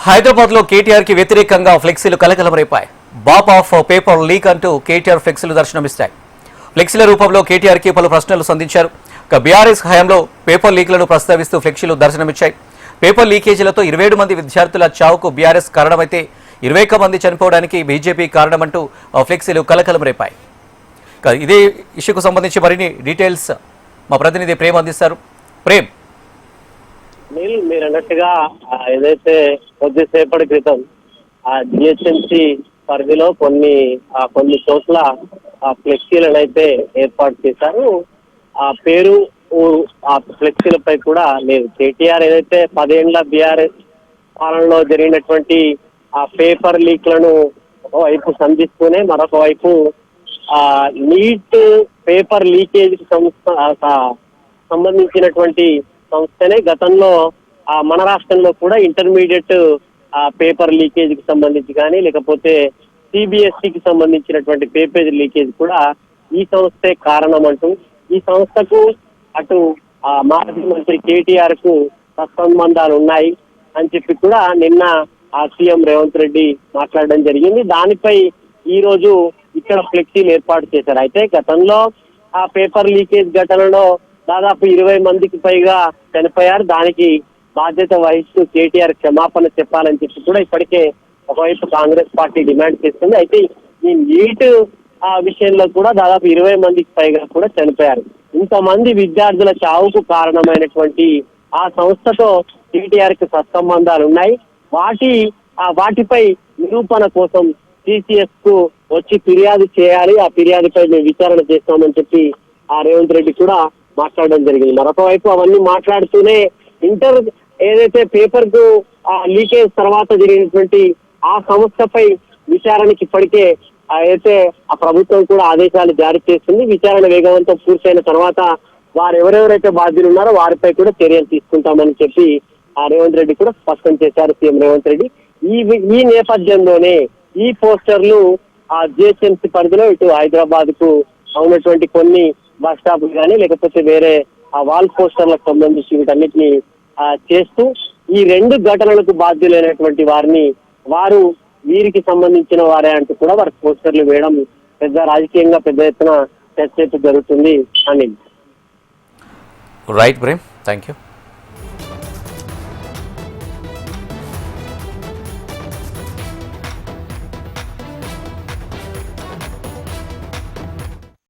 హైదరాబాద్ లో కేటీఆర్ కి వ్యతిరేకంగా ఫ్లెక్సీలు కలకలం రేపాయి. బాప్ ఆఫ్ పేపర్ లీక్ అంటూ కేటీఆర్ ఫ్లెక్సీలు దర్శనమిస్తాయి. ఫ్లెక్సీల రూపంలో కేటీఆర్ కి పలు ప్రశ్నలు సంధించారు. బీఆర్ఎస్ హయాంలో పేపర్ లీక్లను ప్రస్తావిస్తూ ఫ్లెక్సీలు దర్శనమిచ్చాయి. పేపర్ లీకేజీలతో 27 మంది విద్యార్థుల చావుకు బీఆర్ఎస్ కారణమైతే 21 మంది చనిపోవడానికి బీజేపీ కారణమంటూ ఫ్లెక్సీలు కలకలం రేపాయి. ఇదే ఇష్యూకు సంబంధించి మరిన్ని డీటెయిల్స్ మా ప్రతినిధి ప్రేమ్ అందిస్తారు. ప్రేమ్, మీరు అన్నట్టుగా ఏదైతే కొద్దిసేపటి క్రితం జిహెచ్ఎంసీ పరిధిలో కొన్ని చోట్ల ఫ్లెక్సీలను అయితే ఏర్పాటు చేశారు. ఆ పేరు ఆ ఫ్లెక్సీలపై కూడా లేదు. కేటీఆర్ ఏదైతే 10 ఏళ్ల బీఆర్ఎస్ పాలనలో జరిగినటువంటి ఆ పేపర్ లీక్లను ఒకవైపు సంధిస్తూనే మరొక వైపు నీట్ పేపర్ లీకేజ్ సంబంధించినటువంటి సంస్థనే గతంలో మన రాష్ట్రంలో కూడా ఇంటర్మీడియట్ పేపర్ లీకేజ్ కి సంబంధించి కానీ లేకపోతే సిబిఎస్ఈకి సంబంధించినటువంటి పేపర్ లీకేజ్ కూడా ఈ సంస్థే కారణం అంటూ ఈ సంస్థకు అటు మాజీ మంత్రి కేటీఆర్ కు సత్సంబంధాలు ఉన్నాయి అని చెప్పి కూడా నిన్న సీఎం రేవంత్ రెడ్డి మాట్లాడడం జరిగింది. దానిపై ఈ రోజు ఇక్కడ ఫ్లెక్సీలు ఏర్పాటు చేశారు. అయితే గతంలో ఆ పేపర్ లీకేజ్ ఘటనలో దాదాపు 20 మందికి పైగా చనిపోయారు. దానికి బాధ్యత వహిస్తూ కేటీఆర్ క్షమాపణ చెప్పాలని చెప్పి కూడా ఇప్పటికే ఒకవైపు కాంగ్రెస్ పార్టీ డిమాండ్ చేస్తుంది. అయితే ఈ నీట్ విషయంలో కూడా దాదాపు 20 మందికి పైగా కూడా చనిపోయారు. ఇంతమంది విద్యార్థుల చావుకు కారణమైనటువంటి ఆ సంస్థతో కేటీఆర్ కి సత్సంబంధాలు ఉన్నాయి. వాటిపై నిరూపణ కోసం సిసిఎస్ కు వచ్చి ఫిర్యాదు చేయాలి. ఆ ఫిర్యాదుపై మేము విచారణ చేస్తామని చెప్పి రేవంత్ రెడ్డి కూడా మాట్లాడడం జరిగింది. మరొక వైపు అవన్నీ మాట్లాడుతూనే ఏదైతే పేపర్ కు లీకేజ్ తర్వాత జరిగినటువంటి ఆ సంస్థపై విచారణకి ఇప్పటికే అయితే ఆ ప్రభుత్వం కూడా ఆదేశాలు జారీ చేస్తుంది. విచారణ వేగవంతం పూర్తయిన తర్వాత వారు ఎవరెవరైతే బాధ్యులు ఉన్నారో వారిపై కూడా చర్యలు తీసుకుంటామని చెప్పి రేవంత్ రెడ్డి కూడా స్పష్టం చేశారు సీఎం రేవంత్ రెడ్డి. ఈ నేపథ్యంలోనే ఈ పోస్టర్లు జిహెచ్ఎంసీ పరిధిలో ఇటు హైదరాబాద్ కు ఉన్నటువంటి కొన్ని బస్ స్టాప్లు కానీ లేకపోతే వేరే వాల్ పోస్టర్లకు సంబంధించి వీటన్నిటిని చేస్తూ ఈ 2 ఘటనలకు బాధ్యులైనటువంటి వీరికి సంబంధించిన వారే అంటూ కూడా వారి పోస్టర్లు వేయడం రాజకీయంగా పెద్ద ఎత్తున చర్చ జరుగుతుంది అని. Right Prem, thank you.